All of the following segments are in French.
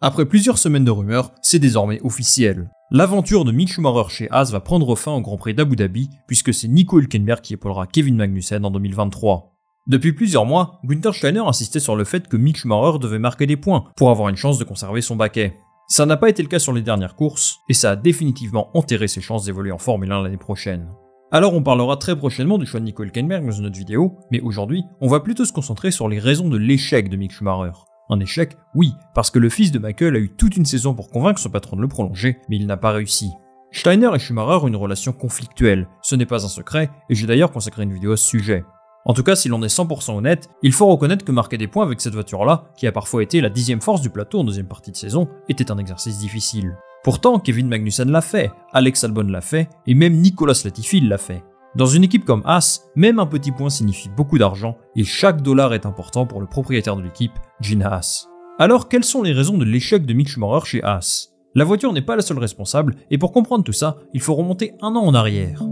Après plusieurs semaines de rumeurs, c'est désormais officiel. L'aventure de Mick Schumacher chez Haas va prendre fin au Grand Prix d'Abu Dhabi, puisque c'est Nico Hülkenberg qui épaulera Kevin Magnussen en 2023. Depuis plusieurs mois, Günther Steiner insistait sur le fait que Mick Schumacher devait marquer des points pour avoir une chance de conserver son baquet. Ça n'a pas été le cas sur les dernières courses, et ça a définitivement enterré ses chances d'évoluer en Formule 1 l'année prochaine. Alors on parlera très prochainement du choix de Nico Hülkenberg dans une autre vidéo, mais aujourd'hui, on va plutôt se concentrer sur les raisons de l'échec de Mick Schumacher. Un échec, oui, parce que le fils de Michael a eu toute une saison pour convaincre son patron de le prolonger, mais il n'a pas réussi. Steiner et Schumacher ont une relation conflictuelle, ce n'est pas un secret, et j'ai d'ailleurs consacré une vidéo à ce sujet. En tout cas, si l'on est 100% honnête, il faut reconnaître que marquer des points avec cette voiture-là, qui a parfois été la 10e force du plateau en deuxième partie de saison, était un exercice difficile. Pourtant, Kevin Magnussen l'a fait, Alex Albon l'a fait, et même Nicolas Latifi l'a fait. Dans une équipe comme Haas, même un petit point signifie beaucoup d'argent et chaque dollar est important pour le propriétaire de l'équipe, Gene Haas. Alors, quelles sont les raisons de l'échec de Mick Schumacher chez Haas? La voiture n'est pas la seule responsable et pour comprendre tout ça, il faut remonter un an en arrière.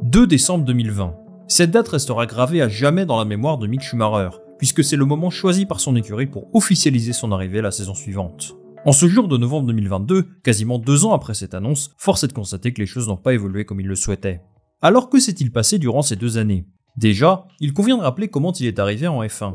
2 décembre 2020. Cette date restera gravée à jamais dans la mémoire de Mick Schumacher, puisque c'est le moment choisi par son écurie pour officialiser son arrivée la saison suivante. En ce jour de novembre 2022, quasiment 2 ans après cette annonce, force est de constater que les choses n'ont pas évolué comme il le souhaitait. Alors que s'est-il passé durant ces 2 années? Déjà, il convient de rappeler comment il est arrivé en F1.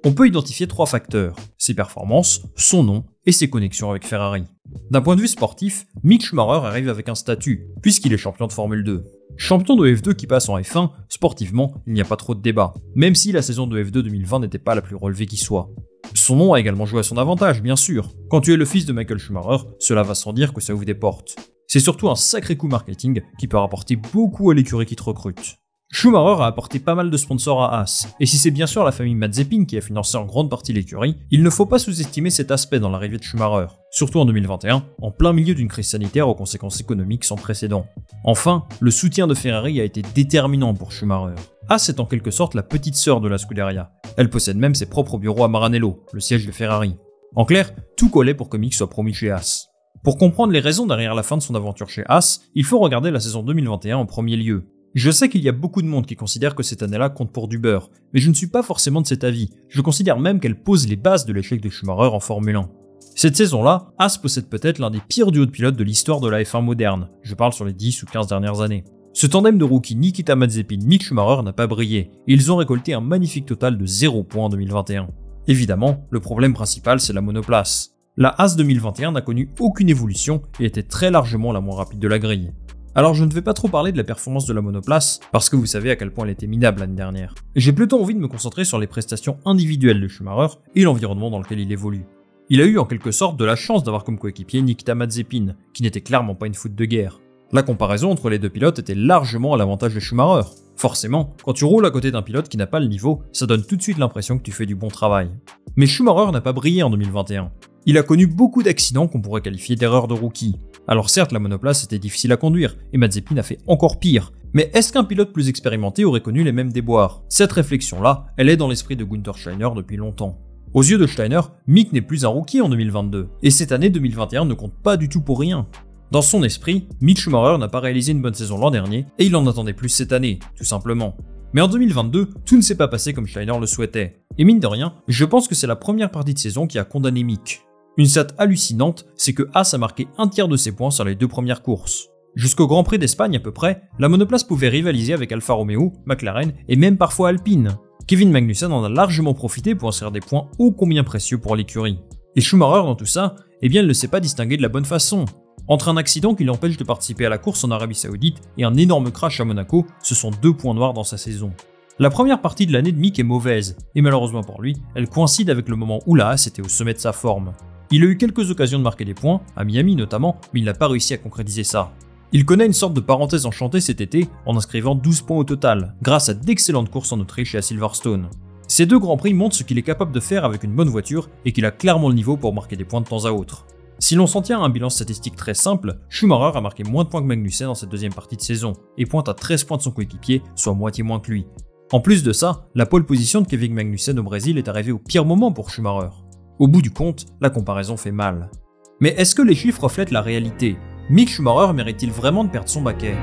On peut identifier 3 facteurs, ses performances, son nom et ses connexions avec Ferrari. D'un point de vue sportif, Mick Schumacher arrive avec un statut, puisqu'il est champion de Formule 2. Champion de F2 qui passe en F1, sportivement, il n'y a pas trop de débat, même si la saison de F2 2020 n'était pas la plus relevée qui soit. Son nom a également joué à son avantage, bien sûr. Quand tu es le fils de Michael Schumacher, cela va sans dire que ça ouvre des portes. C'est surtout un sacré coup marketing qui peut rapporter beaucoup à l'écurie qui te recrute. Schumacher a apporté pas mal de sponsors à Haas, et si c'est bien sûr la famille Mazepin qui a financé en grande partie l'écurie, il ne faut pas sous-estimer cet aspect dans l'arrivée de Schumacher, surtout en 2021, en plein milieu d'une crise sanitaire aux conséquences économiques sans précédent. Enfin, le soutien de Ferrari a été déterminant pour Schumacher. Haas est en quelque sorte la petite sœur de la Scuderia. Elle possède même ses propres bureaux à Maranello, le siège de Ferrari. En clair, tout collait pour que Mick soit promu chez Haas. Pour comprendre les raisons derrière la fin de son aventure chez Haas, il faut regarder la saison 2021 en premier lieu. Je sais qu'il y a beaucoup de monde qui considère que cette année-là compte pour du beurre, mais je ne suis pas forcément de cet avis. Je considère même qu'elle pose les bases de l'échec de Schumacher en Formule 1. Cette saison-là, Haas possède peut-être l'un des pires duos de pilotes de l'histoire de la F1 moderne. Je parle sur les 10 ou 15 dernières années. Ce tandem de rookies Nikita Mazepin-Mick Schumacher n'a pas brillé, et ils ont récolté un magnifique total de 0 points en 2021. Évidemment, le problème principal c'est la monoplace. La Haas 2021 n'a connu aucune évolution et était très largement la moins rapide de la grille. Alors je ne vais pas trop parler de la performance de la monoplace, parce que vous savez à quel point elle était minable l'année dernière. J'ai plutôt envie de me concentrer sur les prestations individuelles de Schumacher et l'environnement dans lequel il évolue. Il a eu en quelque sorte de la chance d'avoir comme coéquipier Nikita Mazepin, qui n'était clairement pas une foudre de guerre. La comparaison entre les deux pilotes était largement à l'avantage de Schumacher. Forcément, quand tu roules à côté d'un pilote qui n'a pas le niveau, ça donne tout de suite l'impression que tu fais du bon travail. Mais Schumacher n'a pas brillé en 2021. Il a connu beaucoup d'accidents qu'on pourrait qualifier d'erreurs de rookie. Alors certes, la monoplace était difficile à conduire, et Mazepin a fait encore pire. Mais est-ce qu'un pilote plus expérimenté aurait connu les mêmes déboires? Cette réflexion-là, elle est dans l'esprit de Günther Steiner depuis longtemps. Aux yeux de Steiner, Mick n'est plus un rookie en 2022, et cette année 2021 ne compte pas du tout pour rien. Dans son esprit, Mick Schumacher n'a pas réalisé une bonne saison l'an dernier, et il en attendait plus cette année, tout simplement. Mais en 2022, tout ne s'est pas passé comme Steiner le souhaitait. Et mine de rien, je pense que c'est la première partie de saison qui a condamné Mick. Une stat hallucinante, c'est que Haas a marqué un tiers de ses points sur les 2 premières courses. Jusqu'au Grand Prix d'Espagne à peu près, la monoplace pouvait rivaliser avec Alfa Romeo, McLaren et même parfois Alpine. Kevin Magnussen en a largement profité pour inscrire des points ô combien précieux pour l'écurie. Et Schumacher dans tout ça, eh bien il ne sait pas distinguer de la bonne façon. Entre un accident qui l'empêche de participer à la course en Arabie Saoudite et un énorme crash à Monaco, ce sont 2 points noirs dans sa saison. La première partie de l'année de Mick est mauvaise, et malheureusement pour lui, elle coïncide avec le moment où la Haas était au sommet de sa forme. Il a eu quelques occasions de marquer des points, à Miami notamment, mais il n'a pas réussi à concrétiser ça. Il connaît une sorte de parenthèse enchantée cet été en inscrivant 12 points au total, grâce à d'excellentes courses en Autriche et à Silverstone. Ces 2 grands prix montrent ce qu'il est capable de faire avec une bonne voiture et qu'il a clairement le niveau pour marquer des points de temps à autre. Si l'on s'en tient à un bilan statistique très simple, Schumacher a marqué moins de points que Magnussen dans cette deuxième partie de saison, et pointe à 13 points de son coéquipier, soit moitié moins que lui. En plus de ça, la pole position de Kevin Magnussen au Brésil est arrivée au pire moment pour Schumacher. Au bout du compte, la comparaison fait mal. Mais est-ce que les chiffres reflètent la réalité? Mick Schumacher mérite-t-il vraiment de perdre son baquet?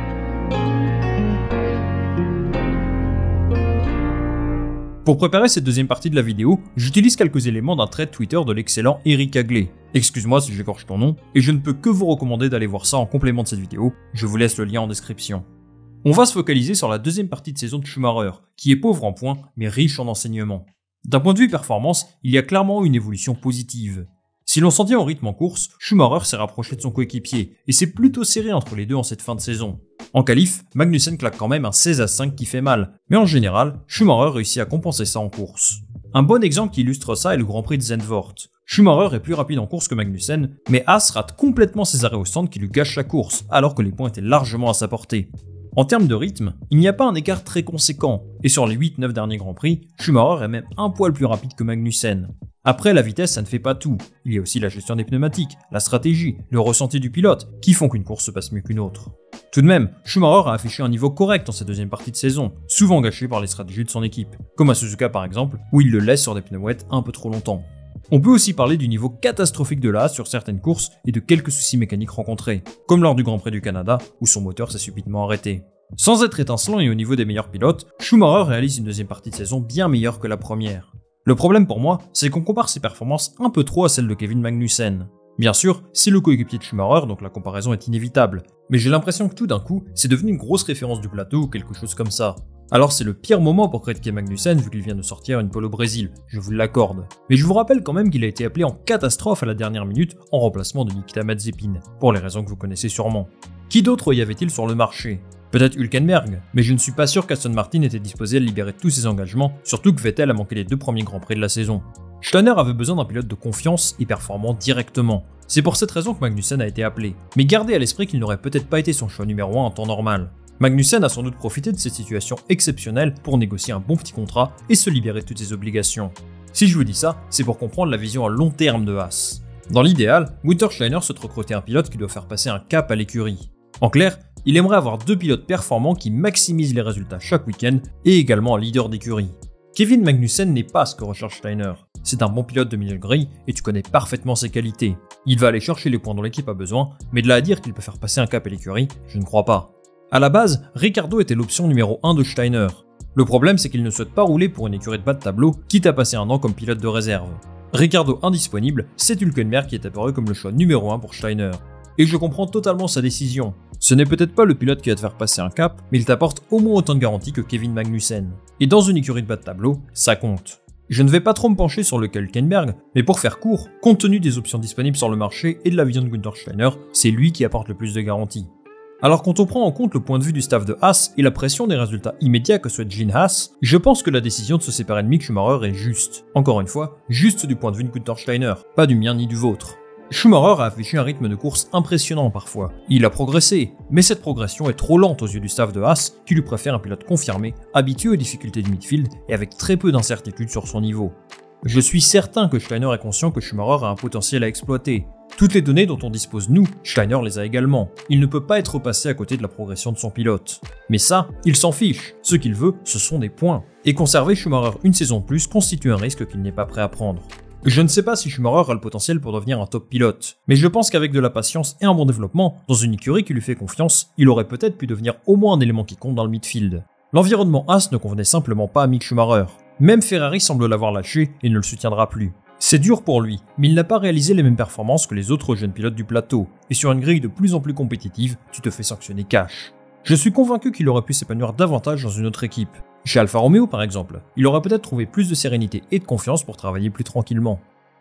Pour préparer cette deuxième partie de la vidéo, j'utilise quelques éléments d'un thread Twitter de l'excellent Eric Hagley. Excuse-moi si j'écorche ton nom, et je ne peux que vous recommander d'aller voir ça en complément de cette vidéo, je vous laisse le lien en description. On va se focaliser sur la deuxième partie de saison de Schumacher, qui est pauvre en points, mais riche en enseignements. D'un point de vue performance, il y a clairement une évolution positive. Si l'on s'en tient au rythme en course, Schumacher s'est rapproché de son coéquipier, et c'est plutôt serré entre les deux en cette fin de saison. En qualif, Magnussen claque quand même un 16-5 qui fait mal, mais en général, Schumacher réussit à compenser ça en course. Un bon exemple qui illustre ça est le Grand Prix de Zandvoort. Schumacher est plus rapide en course que Magnussen, mais Haas rate complètement ses arrêts au stand qui lui gâchent la course, alors que les points étaient largement à sa portée. En termes de rythme, il n'y a pas un écart très conséquent, et sur les 8-9 derniers Grands Prix, Schumacher est même un poil plus rapide que Magnussen. Après, la vitesse, ça ne fait pas tout. Il y a aussi la gestion des pneumatiques, la stratégie, le ressenti du pilote, qui font qu'une course se passe mieux qu'une autre. Tout de même, Schumacher a affiché un niveau correct dans cette deuxième partie de saison, souvent gâché par les stratégies de son équipe, comme à Suzuka par exemple, où il le laisse sur des pneus wet un peu trop longtemps. On peut aussi parler du niveau catastrophique de la Haas sur certaines courses et de quelques soucis mécaniques rencontrés, comme lors du Grand Prix du Canada, où son moteur s'est subitement arrêté. Sans être étincelant et au niveau des meilleurs pilotes, Schumacher réalise une deuxième partie de saison bien meilleure que la première. Le problème pour moi, c'est qu'on compare ses performances un peu trop à celles de Kevin Magnussen. Bien sûr, c'est le coéquipier de Schumacher, donc la comparaison est inévitable, mais j'ai l'impression que tout d'un coup, c'est devenu une grosse référence du plateau ou quelque chose comme ça. Alors c'est le pire moment pour critiquer Magnussen vu qu'il vient de sortir une pole au Brésil, je vous l'accorde. Mais je vous rappelle quand même qu'il a été appelé en catastrophe à la dernière minute en remplacement de Nikita Mazepin, pour les raisons que vous connaissez sûrement. Qui d'autre y avait-il sur le marché ? Peut-être Hülkenberg, mais je ne suis pas sûr qu'Aston Martin était disposé à libérer tous ses engagements, surtout que Vettel a manqué les 2 premiers Grands Prix de la saison. Steiner avait besoin d'un pilote de confiance et performant directement. C'est pour cette raison que Magnussen a été appelé. Mais gardez à l'esprit qu'il n'aurait peut-être pas été son choix numéro 1 en temps normal. Magnussen a sans doute profité de cette situation exceptionnelle pour négocier un bon petit contrat et se libérer de toutes ses obligations. Si je vous dis ça, c'est pour comprendre la vision à long terme de Haas. Dans l'idéal, Günther Steiner souhaite recruter un pilote qui doit faire passer un cap à l'écurie. En clair, il aimerait avoir 2 pilotes performants qui maximisent les résultats chaque week-end et également un leader d'écurie. Kevin Magnussen n'est pas ce que recherche Steiner. C'est un bon pilote de milieu de grille et tu connais parfaitement ses qualités. Il va aller chercher les points dont l'équipe a besoin, mais de là à dire qu'il peut faire passer un cap à l'écurie, je ne crois pas. À la base, Ricciardo était l'option numéro 1 de Steiner. Le problème c'est qu'il ne souhaite pas rouler pour une écurie de bas de tableau, quitte à passer un an comme pilote de réserve. Ricciardo indisponible, c'est Hülkenberg qui est apparu comme le choix numéro 1 pour Steiner. Et je comprends totalement sa décision. Ce n'est peut-être pas le pilote qui va te faire passer un cap, mais il t'apporte au moins autant de garanties que Kevin Magnussen. Et dans une écurie de bas de tableau, ça compte. Je ne vais pas trop me pencher sur le cas Hülkenberg, mais pour faire court, compte tenu des options disponibles sur le marché et de la vision de Günther Steiner, c'est lui qui apporte le plus de garanties. Alors quand on prend en compte le point de vue du staff de Haas et la pression des résultats immédiats que souhaite Gene Haas, je pense que la décision de se séparer de Mick Schumacher est juste. Encore une fois, juste du point de vue de Günther Steiner, pas du mien ni du vôtre. Schumacher a affiché un rythme de course impressionnant parfois. Il a progressé, mais cette progression est trop lente aux yeux du staff de Haas qui lui préfère un pilote confirmé, habitué aux difficultés du midfield et avec très peu d'incertitude sur son niveau. Je suis certain que Steiner est conscient que Schumacher a un potentiel à exploiter. Toutes les données dont on dispose nous, Steiner les a également. Il ne peut pas être passé à côté de la progression de son pilote. Mais ça, il s'en fiche. Ce qu'il veut, ce sont des points. Et conserver Schumacher une saison de plus constitue un risque qu'il n'est pas prêt à prendre. Je ne sais pas si Schumacher a le potentiel pour devenir un top pilote, mais je pense qu'avec de la patience et un bon développement, dans une écurie qui lui fait confiance, il aurait peut-être pu devenir au moins un élément qui compte dans le midfield. L'environnement Haas ne convenait simplement pas à Mick Schumacher. Même Ferrari semble l'avoir lâché et ne le soutiendra plus. C'est dur pour lui, mais il n'a pas réalisé les mêmes performances que les autres jeunes pilotes du plateau, et sur une grille de plus en plus compétitive, tu te fais sanctionner cash. Je suis convaincu qu'il aurait pu s'épanouir davantage dans une autre équipe. Chez Alfa Romeo par exemple, il aurait peut-être trouvé plus de sérénité et de confiance pour travailler plus tranquillement.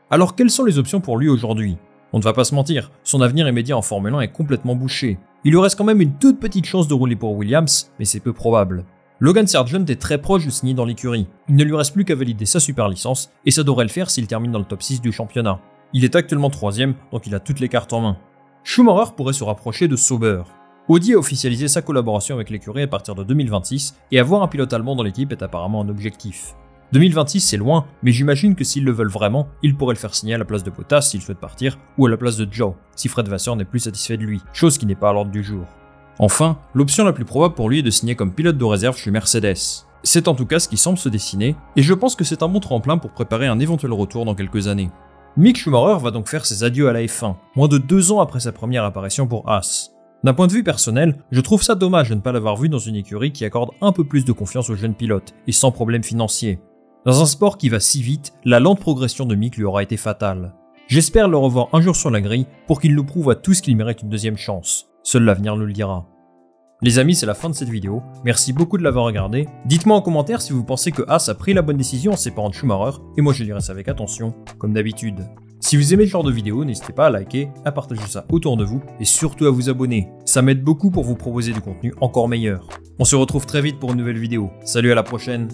Alors quelles sont les options pour lui aujourd'hui ? On ne va pas se mentir, son avenir immédiat en Formule 1 est complètement bouché. Il lui reste quand même une toute petite chance de rouler pour Williams, mais c'est peu probable. Logan Sargent est très proche de signer dans l'écurie. Il ne lui reste plus qu'à valider sa super licence, et ça devrait le faire s'il termine dans le top 6 du championnat. Il est actuellement 3ème, donc il a toutes les cartes en main. Schumacher pourrait se rapprocher de Sauber. Audi a officialisé sa collaboration avec l'écurie à partir de 2026, et avoir un pilote allemand dans l'équipe est apparemment un objectif. 2026 c'est loin, mais j'imagine que s'ils le veulent vraiment, ils pourraient le faire signer à la place de Bottas s'il souhaite partir, ou à la place de Zhou, si Fred Vasseur n'est plus satisfait de lui, chose qui n'est pas à l'ordre du jour. Enfin, l'option la plus probable pour lui est de signer comme pilote de réserve chez Mercedes. C'est en tout cas ce qui semble se dessiner, et je pense que c'est un bon tremplin pour préparer un éventuel retour dans quelques années. Mick Schumacher va donc faire ses adieux à la F1, moins de 2 ans après sa première apparition pour Haas. D'un point de vue personnel, je trouve ça dommage de ne pas l'avoir vu dans une écurie qui accorde un peu plus de confiance aux jeunes pilotes, et sans problème financier. Dans un sport qui va si vite, la lente progression de Mick lui aura été fatale. J'espère le revoir un jour sur la grille pour qu'il nous prouve à tous qu'il mérite une deuxième chance. Seul l'avenir nous le dira. Les amis, c'est la fin de cette vidéo. Merci beaucoup de l'avoir regardé. Dites-moi en commentaire si vous pensez que Haas a pris la bonne décision en séparant de Schumacher, et moi je lirai ça avec attention, comme d'habitude. Si vous aimez ce genre de vidéo, n'hésitez pas à liker, à partager ça autour de vous, et surtout à vous abonner. Ça m'aide beaucoup pour vous proposer du contenu encore meilleur. On se retrouve très vite pour une nouvelle vidéo. Salut, à la prochaine.